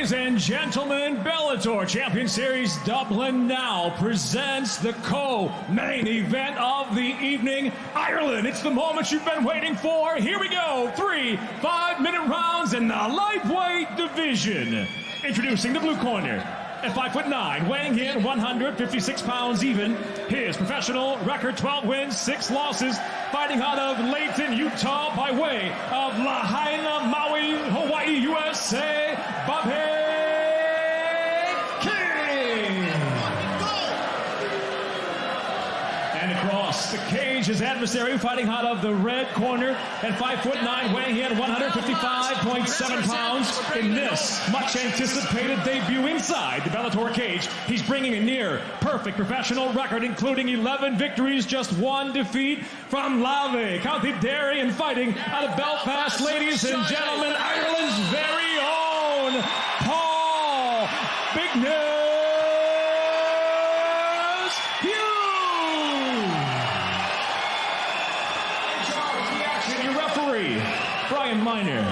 Ladies and gentlemen, Bellator Champions Series Dublin now presents the co-main event of the evening. Ireland, it's the moment you've been waiting for. Here we go. 3 5-minute rounds in the lightweight division. Introducing the blue corner. At 5'9", weighing in 156 pounds even. His professional record 12 wins, 6 losses. Fighting out of Layton, Utah by way of Lahaina, Maui, Hawaii, USA, Bobby King. And across the cage, his adversary fighting out of the red corner at 5'9", weighing in 155.7 pounds. In this much anticipated debut inside the Bellator cage, he's bringing a near perfect professional record, including 11 victories, just 1 defeat from Lave, County Derry, and fighting out of Belfast. Ladies and gentlemen, Ireland's very own Paul Big News Hughes. In charge of the action, your referee, Brian Miner.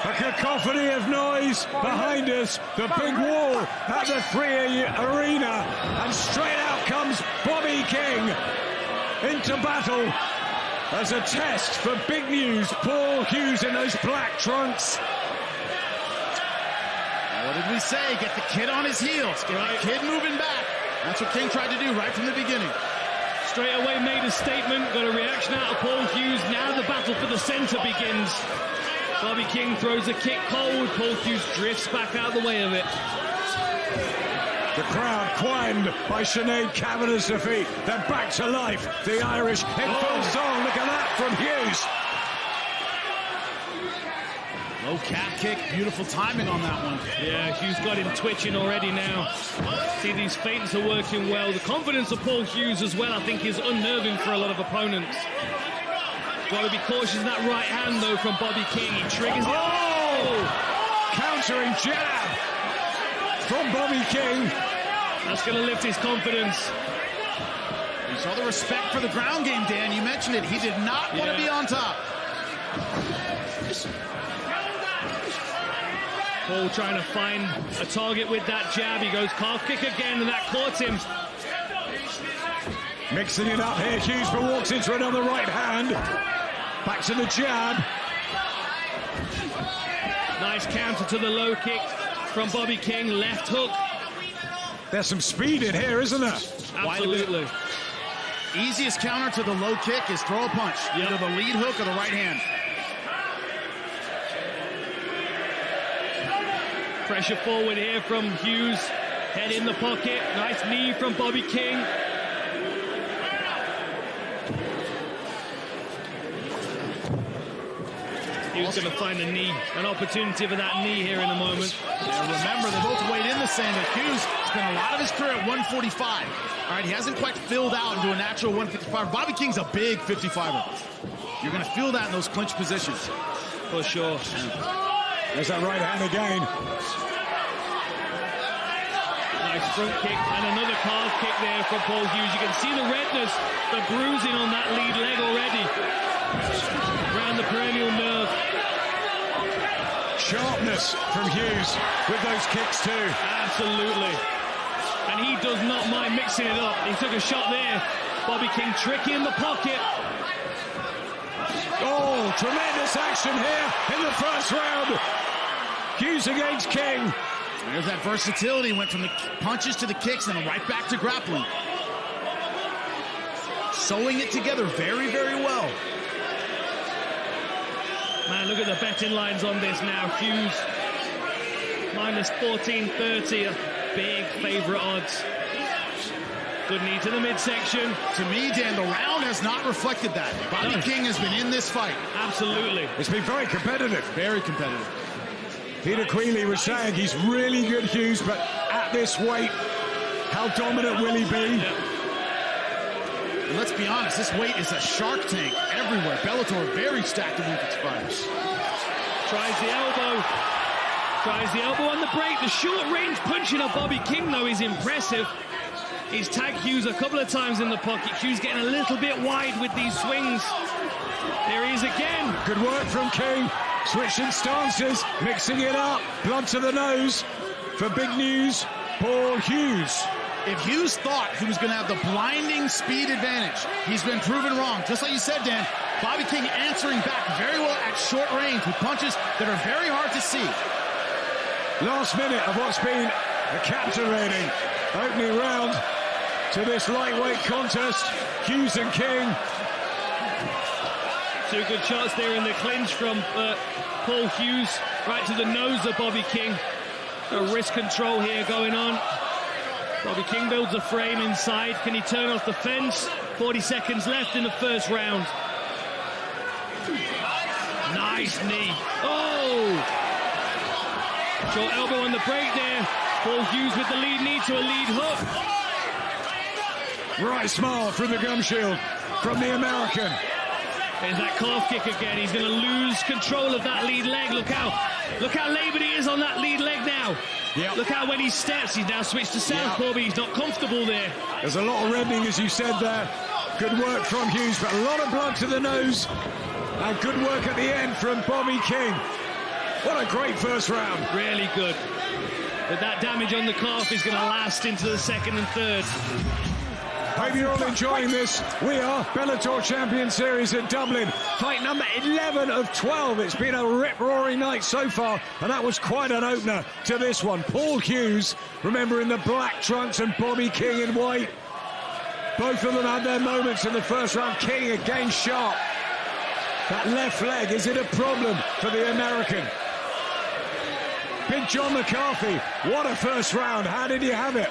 A cacophony of noise behind us, the big wall at the 3 Arena, and straight out comes Bobby King into battle as a test for big news. Paul Hughes in those black trunks. What did we say? Get the kid on his heels, get the kid moving back. That's what King tried to do right from the beginning. Straight away made a statement, got a reaction out of Paul Hughes. Now the battle for the center begins. Bobby King throws a kick cold. Paul Hughes drifts back out the way of it. The crowd quieted by Sinead Kavanagh's defeat. They're back to life. The Irish in full song. Look at that from Hughes. Low calf kick, beautiful timing on that one. Yeah, Hughes got him twitching already now. See, these feints are working well. The confidence of Paul Hughes as well, I think, is unnerving for a lot of opponents. Got to be cautious in that right hand, though, from Bobby King. He triggers it. Oh! Countering jab from Bobby King. That's going to lift his confidence. You saw the respect for the ground game, Dan. You mentioned it. He did not want to be on top. Paul trying to find a target with that jab. He goes calf kick again, and that caught him. Mixing it up here, Hughes walks into another right hand. Back to the jab. Nice counter to the low kick from Bobby King. Left hook. There's some speed in here, isn't there? Absolutely. Easiest counter to the low kick is throw a punch. Yep. Either the lead hook or the right hand. Pressure forward here from Hughes. Head in the pocket. Nice knee from Bobby King. Hughes going to find a knee, an opportunity for that knee here in a moment. Yeah, remember, they both weighed in the same, but Hughes spent a lot of his career at 145. All right, he hasn't quite filled out into a natural 155. Bobby King's a big 55er. You're going to feel that in those clinch positions. For sure. There's that right hand again. Nice front kick and another calf kick there from Paul Hughes. You can see the redness, the bruising on that lead leg already. Around the perennial nerve. Sharpness from Hughes with those kicks too. Absolutely. And he does not mind mixing it up. He took a shot there. Bobby King tricky in the pocket. Oh, tremendous action here in the first round. Hughes against King. There's that versatility. Went from the punches to the kicks and right back to grappling. Sewing it together very, very well. Man, look at the betting lines on this now. Hughes minus 1430, big favorite odds. Good knee to the midsection. To me, Dan, the round has not reflected that. Bobby King has been in this fight. Absolutely. It's been very competitive. Very competitive. Peter Queally was saying he's really good, Hughes, but at this weight, how dominant will he be? Yeah. And let's be honest, this weight is a shark tank everywhere. Bellator very stacked at 155. Tries the elbow. Tries the elbow on the break. The short range punching of Bobby King, though, is impressive. He's tagged Hughes a couple of times in the pocket. Hughes getting a little bit wide with these swings. There he is again. Good work from King. Switching stances, mixing it up. Blood to the nose for big news, Paul Hughes. If Hughes thought he was going to have the blinding speed advantage, he's been proven wrong. Just like you said, Dan, Bobby King answering back very well at short range with punches that are very hard to see. Last minute of what's been a captivating opening round to this lightweight contest. Hughes and King. Two good shots there in the clinch from Paul Hughes, right to the nose of Bobby King. A wrist control here going on. Bobby King builds a frame inside. Can he turn off the fence? 40 seconds left in the first round. Nice knee. Oh! Short elbow on the break there. Paul Hughes with the lead knee to a lead hook. Right smile through the gum shield from the American. There's that calf kick again. He's going to lose control of that lead leg. Look how laboured he is on that lead leg now. Yep. Look how when he steps, he's now switched to southpaw, but he's not comfortable there. There's a lot of reddening, as you said there. Good work from Hughes, but a lot of blood to the nose. And good work at the end from Bobby King. What a great first round. Really good. But that damage on the calf is going to last into the second and third. Hope you're all enjoying this. We are Bellator Champions Series in Dublin. Fight number 11 of 12. It's been a rip-roaring night so far, and that was quite an opener to this one. Paul Hughes, remember, in the black trunks, and Bobby King in white. Both of them had their moments in the first round. King again sharp. That left leg, is it a problem for the American? Big John McCarthy, what a first round. How did you have it?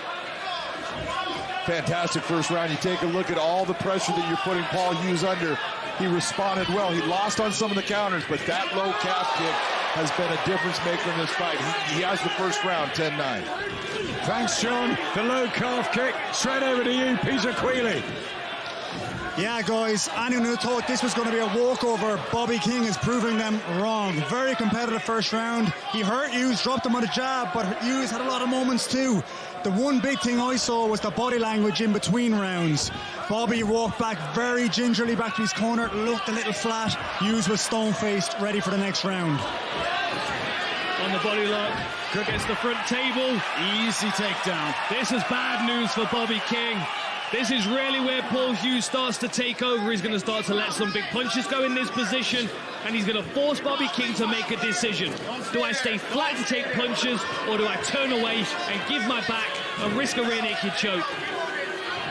Fantastic first round. You take a look at all the pressure that you're putting Paul Hughes under. He responded well. He lost on some of the counters, but that low calf kick has been a difference maker in this fight. He has the first round, 10-9. Thanks, John. The low calf kick. Straight over to you, Peter Quealy. Yeah, guys, anyone who thought this was going to be a walkover, Bobby King is proving them wrong. Very competitive first round. He hurt Hughes, dropped him on a jab, but Hughes had a lot of moments too. The one big thing I saw was the body language in between rounds. Bobby walked back very gingerly back to his corner, looked a little flat. Hughes was stone-faced, ready for the next round. On the body lock, gets the front table. Easy takedown. This is bad news for Bobby King. This is really where Paul Hughes starts to take over. He's going to start to let some big punches go in this position, and he's going to force Bobby King to make a decision. Do I stay flat to take punches, or do I turn away and give my back and risk a rear naked choke?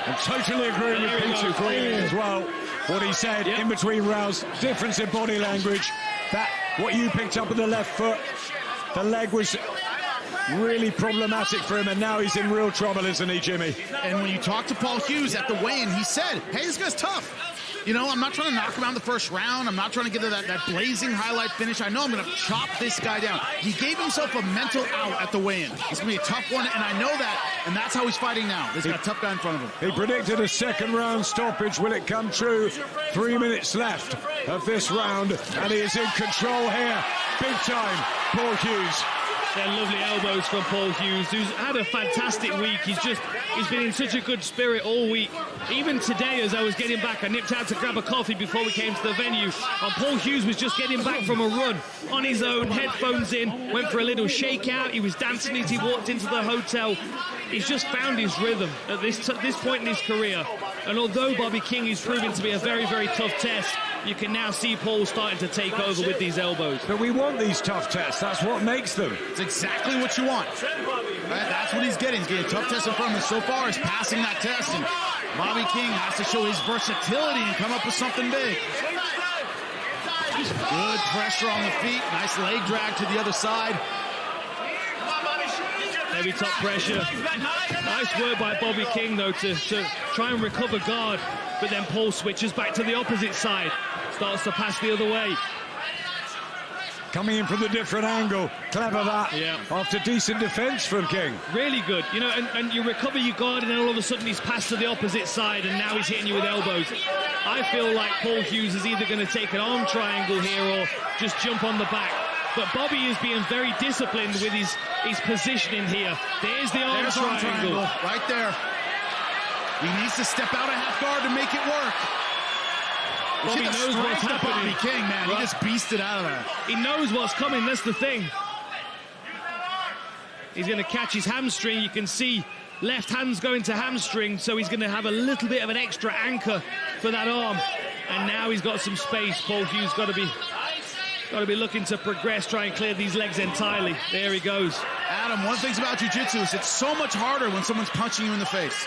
I totally agree with Peter Quealy as well. What he said in between rounds, difference in body language. That, what you picked up with the left foot, the leg was really problematic for him, and now he's in real trouble, isn't he, Jimmy? And when you talk to Paul Hughes at the weigh-in, he said, hey, this guy's tough. You know, I'm not trying to knock him out in the first round. I'm not trying to get to that blazing highlight finish. I know I'm going to chop this guy down. He gave himself a mental out at the weigh-in. It's going to be a tough one, and I know that, and that's how he's fighting now. He's got a tough guy in front of him. He predicted a second round stoppage. Will it come true? 3 minutes left of this round, and he is in control here. Big time, Paul Hughes. They're lovely elbows from Paul Hughes, who's had a fantastic week. He's been in such a good spirit all week. Even today, as I was getting back, I nipped out to grab a coffee before we came to the venue. And Paul Hughes was just getting back from a run on his own, headphones in, went for a little shakeout. He was dancing as he walked into the hotel. He's just found his rhythm at this point in his career. And although Bobby King is proving to be a very, very tough test, you can now see Paul starting to take over with these elbows. But we want these tough tests. That's what makes them. It's exactly what you want. Right? That's what he's getting. He's getting a tough test in front of him. So far, he's passing that test. And Bobby King has to show his versatility and come up with something big. Good pressure on the feet. Nice leg drag to the other side. Heavy top pressure. Nice work by Bobby King, though, to try and recover guard. But then Paul switches back to the opposite side. Starts to pass the other way. Coming in from the different angle. Clever that. Yeah. After decent defense from King. Really good. You know, and you recover your guard, and then all of a sudden he's passed to the opposite side, and now he's hitting you with elbows. I feel like Paul Hughes is either going to take an arm triangle here or just jump on the back. But Bobby is being very disciplined with his positioning here. There's the arm triangle. Right there. He needs to step out of half guard to make it work. Bobby knows what's happening. Bobby King, man, he just beasted out of there. He knows what's coming, that's the thing. He's going to catch his hamstring. You can see left hand's going to hamstring, so he's going to have a little bit of an extra anchor for that arm. And now he's got some space. Paul Hughes got to be looking to progress, try and clear these legs entirely. There he goes. Adam, one of the things about jiu-jitsu is it's so much harder when someone's punching you in the face.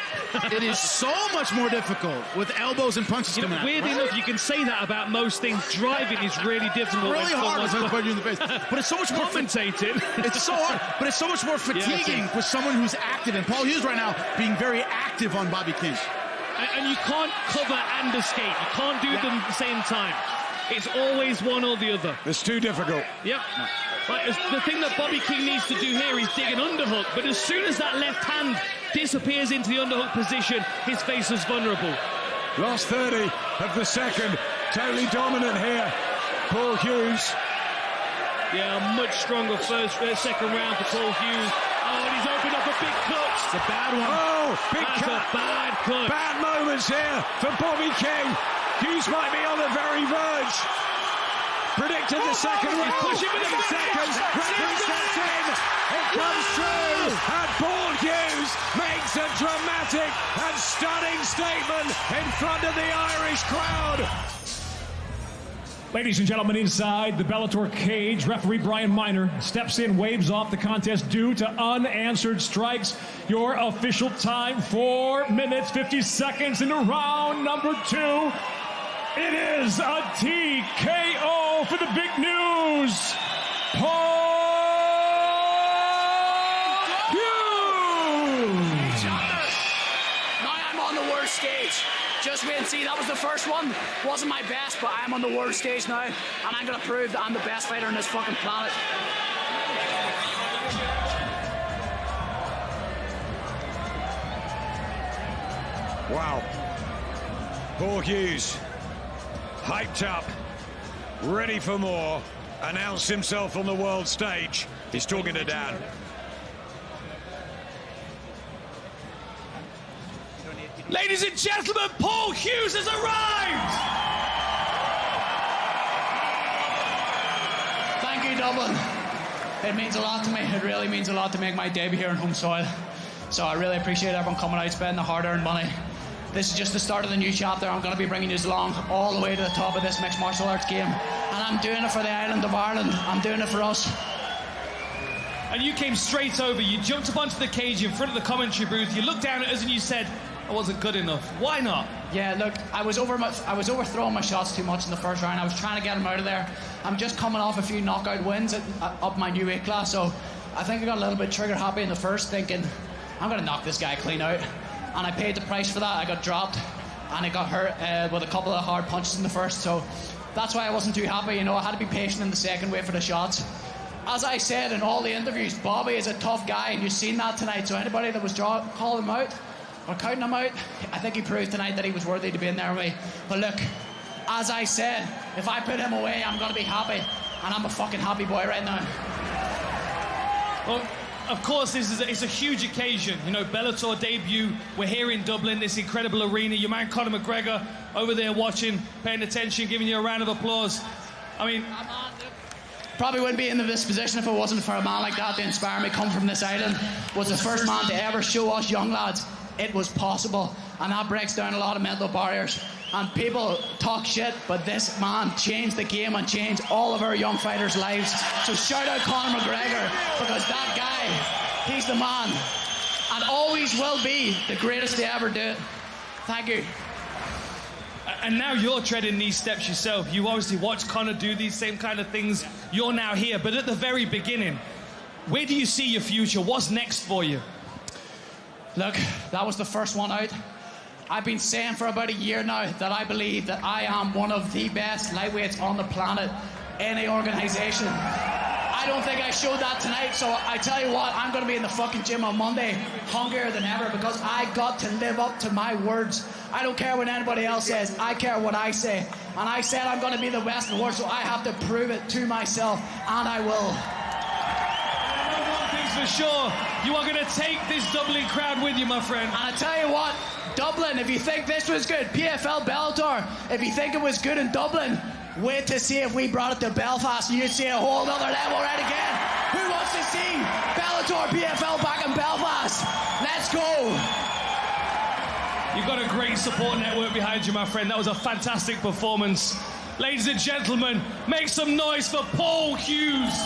It is so much more difficult with elbows and punches coming out. Weirdly enough, you can say that about most things. Driving is really difficult. Really hard when someone's punching you in the face. But it's so much more commentating. It's so hard, but it's so much more fatiguing for someone who's active. And Paul Hughes right now being very active on Bobby King. And you can't cover and escape. You can't do them at the same time. It's always one or the other. It's too difficult. Yep. But the thing that Bobby King needs to do here is dig an underhook. But as soon as that left hand disappears into the underhook position, his face is vulnerable. Last 30 of the second. Totally dominant here. Paul Hughes. Yeah, much stronger second round for Paul Hughes. Oh, and he's opened up a big cut. It's a bad one. Oh, big That's cut. a bad cut. Bad moments here for Bobby King. Hughes might be on the very verge. Predicted the second round. Pushing with the seconds. Referee steps in. It comes true. And Paul Hughes makes a dramatic and stunning statement in front of the Irish crowd. Ladies and gentlemen, inside the Bellator cage, referee Brian Miner steps in, waves off the contest due to unanswered strikes. Your official time, 4 minutes, 50 seconds into round number 2. It is a TKO for the big news. Paul Hughes. Now I'm on the worst stage. Just wait and see. That was the first one. Wasn't my best, but I'm on the worst stage now. And I'm going to prove that I'm the best fighter on this fucking planet. Wow. Paul Hughes, hyped up, ready for more, announced himself on the world stage. He's talking to Dan. Ladies and gentlemen, Paul Hughes has arrived! Thank you, Dublin. It means a lot to me. It really means a lot to make my debut here on home soil. So I really appreciate everyone coming out, spending the hard-earned money. This is just the start of the new chapter. I'm going to be bringing you along all the way to the top of this mixed martial arts game. And I'm doing it for the island of Ireland. I'm doing it for us. And you came straight over. You jumped up onto the cage in front of the commentary booth. You looked down at us and you said, I wasn't good enough. Why not? Yeah, look, I was overthrowing my shots too much in the first round. I was trying to get him out of there. I'm just coming off a few knockout wins up my new weight class, so I think I got a little bit trigger happy in the first, thinking I'm going to knock this guy clean out. And I paid the price for that. I got dropped and I got hurt with a couple of hard punches in the first, so that's why I wasn't too happy. You know, I had to be patient in the second, wait for the shots. As I said in all the interviews, Bobby is a tough guy, and you've seen that tonight. So anybody that was calling him out or counting him out, I think he proved tonight that he was worthy to be in there with me. But look, as I said, if I put him away, I'm going to be happy. And I'm a fucking happy boy right now. Well, of course, it's a huge occasion. You know, Bellator debut. We're here in Dublin, this incredible arena. Your man Conor McGregor over there watching, paying attention, giving you a round of applause. I mean, probably wouldn't be in this position if it wasn't for a man like that to inspire me. Come from this island, was the first man to ever show us young lads it was possible, and that breaks down a lot of mental barriers. And people talk shit, but this man changed the game and changed all of our young fighters' lives. So shout out Conor McGregor, because that guy, he's the man, and always will be the greatest to ever do it. Thank you. And now you're treading these steps yourself. You obviously watched Conor do these same kind of things. You're now here, but at the very beginning, where do you see your future? What's next for you? Look, that was the first one out. I've been saying for about a year now that I believe that I am one of the best lightweights on the planet, any organisation. I don't think I showed that tonight, so I tell you what, I'm going to be in the fucking gym on Monday, hungrier than ever, because I got to live up to my words. I don't care what anybody else says, I care what I say. And I said I'm going to be the best in the world, so I have to prove it to myself, and I will. One thing's for sure, you are going to take this Dublin crowd with you, my friend. And I tell you what, Dublin, if you think this was good, PFL Bellator, if you think it was good in Dublin, wait to see if we brought it to Belfast and you'd see a whole other level right again. Who wants to see Bellator PFL back in Belfast? Let's go. You've got a great support network behind you, my friend. That was a fantastic performance. Ladies and gentlemen, make some noise for Paul Hughes.